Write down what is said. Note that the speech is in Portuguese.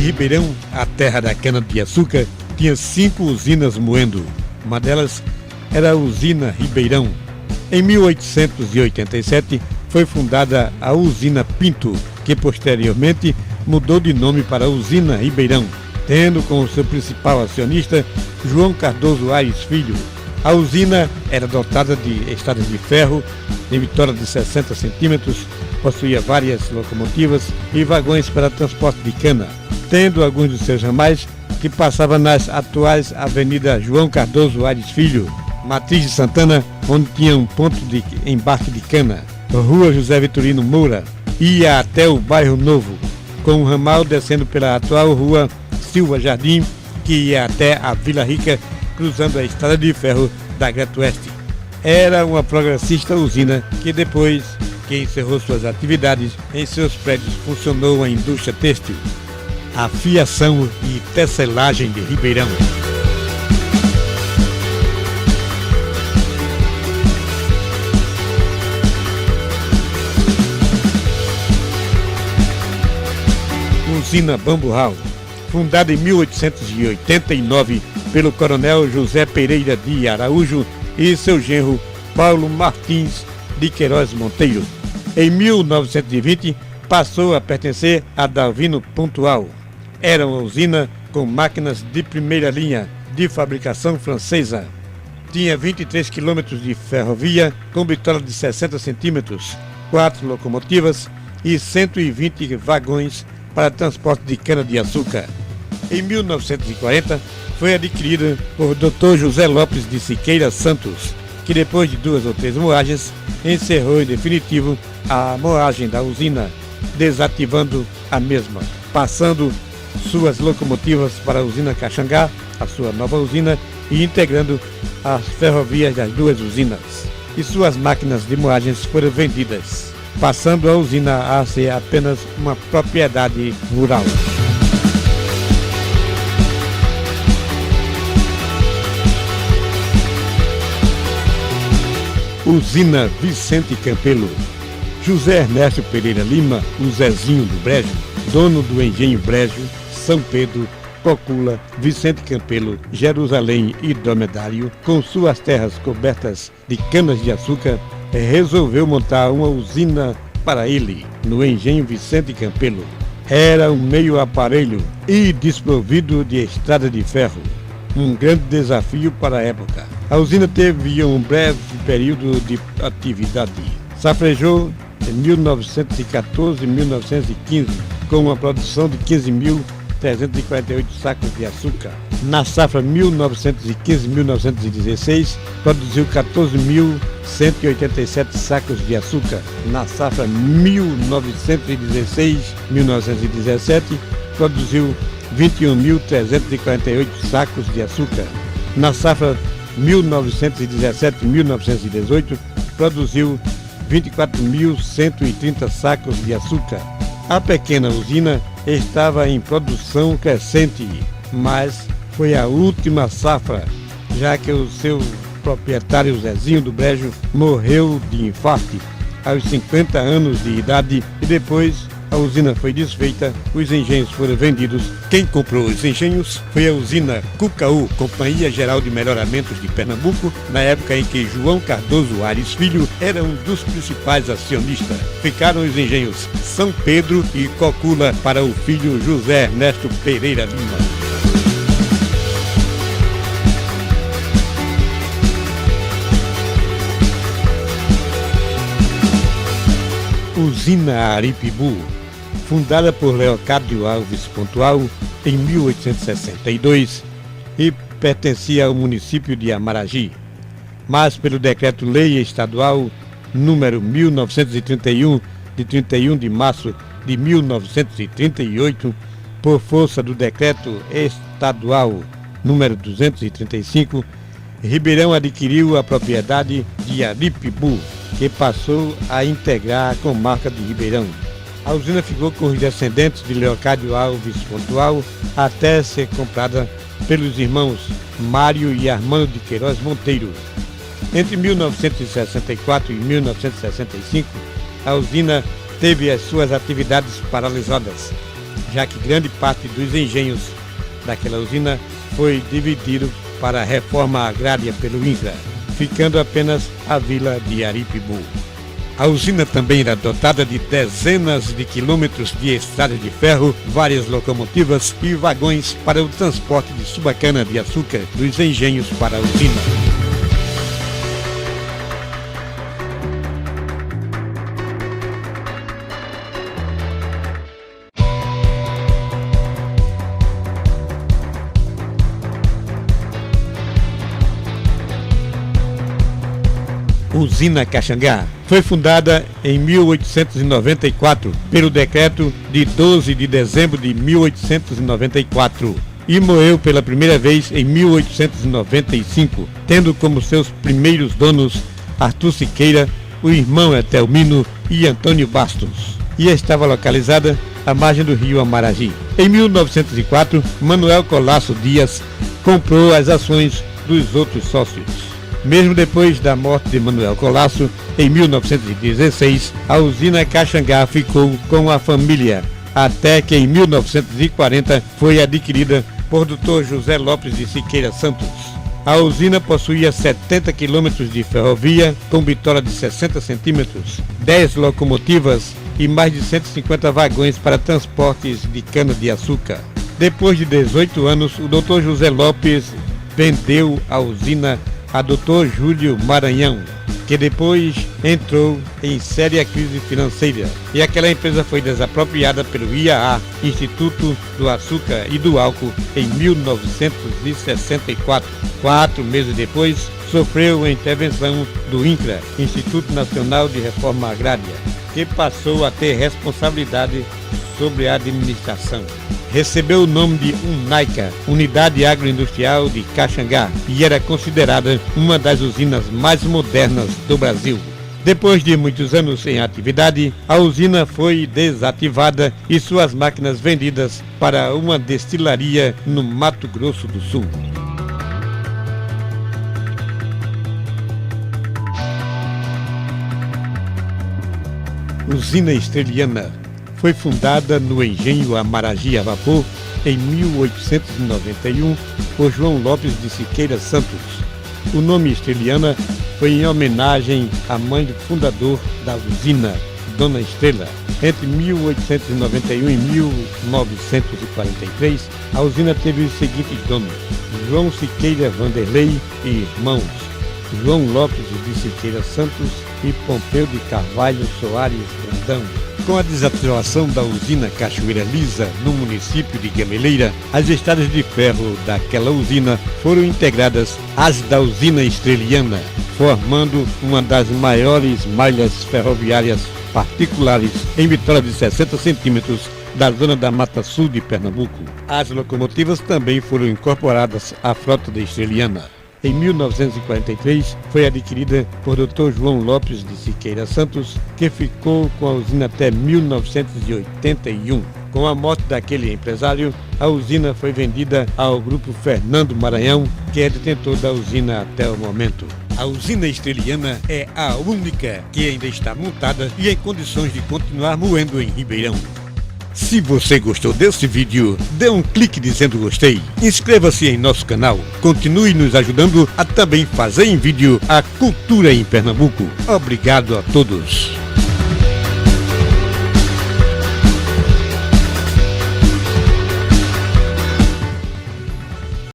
Ribeirão, a terra da cana-de-açúcar, tinha 5 usinas moendo. Uma delas era a usina Ribeirão. Em 1887 foi fundada a usina Pinto, que posteriormente mudou de nome para a usina Ribeirão, tendo como seu principal acionista João Cardoso Aires Filho. A usina era dotada de estradas de ferro, em Vitória de 60 centímetros, possuía várias locomotivas e vagões para transporte de cana, tendo alguns de seus ramais que passavam nas atuais Avenida João Cardoso Aires Filho, Matriz de Santana, onde tinha um ponto de embarque de cana, Rua José Vitorino Moura, ia até o Bairro Novo, com um ramal descendo pela atual Rua Silva Jardim, que ia até a Vila Rica, cruzando a estrada de ferro da Greto Oeste. Era uma progressista usina que depois que encerrou suas atividades, em seus prédios funcionou a indústria têxtil, a fiação e tecelagem de Ribeirão. Usina Bamburral, fundada em 1889 pelo coronel José Pereira de Araújo e seu genro Paulo Martins de Queiroz Monteiro. Em 1920 passou a pertencer a Dalvino Pontual. Era uma usina com máquinas de primeira linha de fabricação francesa. Tinha 23 quilômetros de ferrovia com bitola de 60 centímetros, 4 locomotivas e 120 vagões para transporte de cana-de-açúcar. Em 1940 foi adquirida por Dr. José Lopes de Siqueira Santos, que depois de 2 ou 3 moagens, encerrou em definitivo a moagem da usina, desativando a mesma, passando suas locomotivas para a usina Caxangá, a sua nova usina, e integrando as ferrovias das 2 usinas. E suas máquinas de moagens foram vendidas, passando a usina a ser apenas uma propriedade rural. Usina Vicente Campelo. José Ernesto Pereira Lima, o Zezinho do Brejo, dono do engenho Brejo, São Pedro, Cocula, Vicente Campelo, Jerusalém e Dromedário, com suas terras cobertas de canas de açúcar, resolveu montar uma usina para ele, no engenho Vicente Campelo. Era um meio aparelho e desprovido de estrada de ferro, um grande desafio para a época. A usina teve um breve período de atividade. Safrejou em 1914 e 1915, com uma produção de 15.348 sacos de açúcar. Na safra 1915-1916, produziu 14.187 sacos de açúcar. Na safra 1916-1917, produziu 21.348 sacos de açúcar. Na safra 1917-1918, produziu 24.130 sacos de açúcar. A pequena usina estava em produção crescente, mas foi a última safra, já que o seu proprietário Zezinho do Brejo morreu de infarto aos 50 anos de idade e depois a usina foi desfeita, os engenhos foram vendidos. Quem comprou os engenhos foi a usina Cucaú, Companhia Geral de Melhoramentos de Pernambuco, na época em que João Cardoso Aires Filho era um dos principais acionistas. Ficaram os engenhos São Pedro e Cocula para o filho José Ernesto Pereira Lima. Usina Aripibu, fundada por Leocádio Alves Pontual em 1862 e pertencia ao município de Amaragi, mas pelo Decreto-Lei Estadual número 1931, de 31 de março de 1938, por força do Decreto Estadual número 235, Ribeirão adquiriu a propriedade de Aripibu, que passou a integrar a comarca de Ribeirão. A usina ficou com os descendentes de Leocádio Alves Pontual até ser comprada pelos irmãos Mário e Armando de Queiroz Monteiro. Entre 1964 e 1965, a usina teve as suas atividades paralisadas. já que grande parte dos engenhos daquela usina foi dividido para a reforma agrária pelo INCRA, ficando apenas a vila de Aripibu. A usina também era dotada de dezenas de quilômetros de estrada de ferro, várias locomotivas e vagões para o transporte de sucana-de-açúcar dos engenhos para a usina. Usina Caxangá foi fundada em 1894 pelo decreto de 12 de dezembro de 1894 e morreu pela primeira vez em 1895, tendo como seus primeiros donos Arthur Siqueira, o irmão Etelmino e Antônio Bastos, e estava localizada à margem do rio Amaragi. Em 1904, Manuel Colasso Dias comprou as ações dos outros sócios. Mesmo depois da morte de Manuel Colasso, em 1916, a usina Caxangá ficou com a família, até que em 1940 foi adquirida por Dr. José Lopes de Siqueira Santos. A usina possuía 70 quilômetros de ferrovia, com bitola de 60 centímetros, 10 locomotivas e mais de 150 vagões para transportes de cana-de-açúcar. Depois de 18 anos, o Dr. José Lopes vendeu a usina a Dr. Júlio Maranhão, que depois entrou em séria crise financeira, e aquela empresa foi desapropriada pelo IAA, Instituto do Açúcar e do Álcool, em 1964. 4 meses depois, sofreu a intervenção do INCRA, Instituto Nacional de Reforma Agrária, que passou a ter responsabilidade sobre a administração. Recebeu o nome de UNAICA, Unidade Agroindustrial de Caxangá, e era considerada uma das usinas mais modernas do Brasil. Depois de muitos anos em atividade, a usina foi desativada e suas máquinas vendidas para uma destilaria no Mato Grosso do Sul. Usina Estreliana foi fundada no engenho Amaragi a vapor em 1891 por João Lopes de Siqueira Santos. O nome Estreliana foi em homenagem à mãe do fundador da usina, Dona Estrela. Entre 1891 e 1943, a usina teve os seguintes donos: João Siqueira Vanderlei e irmãos, João Lopes de Siqueira Santos e Pompeu de Carvalho Soares Brandão. Com a desativação da usina Cachoeira Lisa, no município de Gameleira, as estradas de ferro daquela usina foram integradas às da usina Estreliana, formando uma das maiores malhas ferroviárias particulares em bitola de 60 centímetros da zona da Mata Sul de Pernambuco. As locomotivas também foram incorporadas à frota da Estreliana. Em 1943, foi adquirida por Dr. João Lopes de Siqueira Santos, que ficou com a usina até 1981. Com a morte daquele empresário, a usina foi vendida ao grupo Fernando Maranhão, que é detentor da usina até o momento. A usina Estreliana é a única que ainda está montada e em condições de continuar moendo em Ribeirão. Se você gostou desse vídeo, dê um clique dizendo gostei, inscreva-se em nosso canal, continue nos ajudando a também fazer em vídeo a cultura em Pernambuco. Obrigado a todos.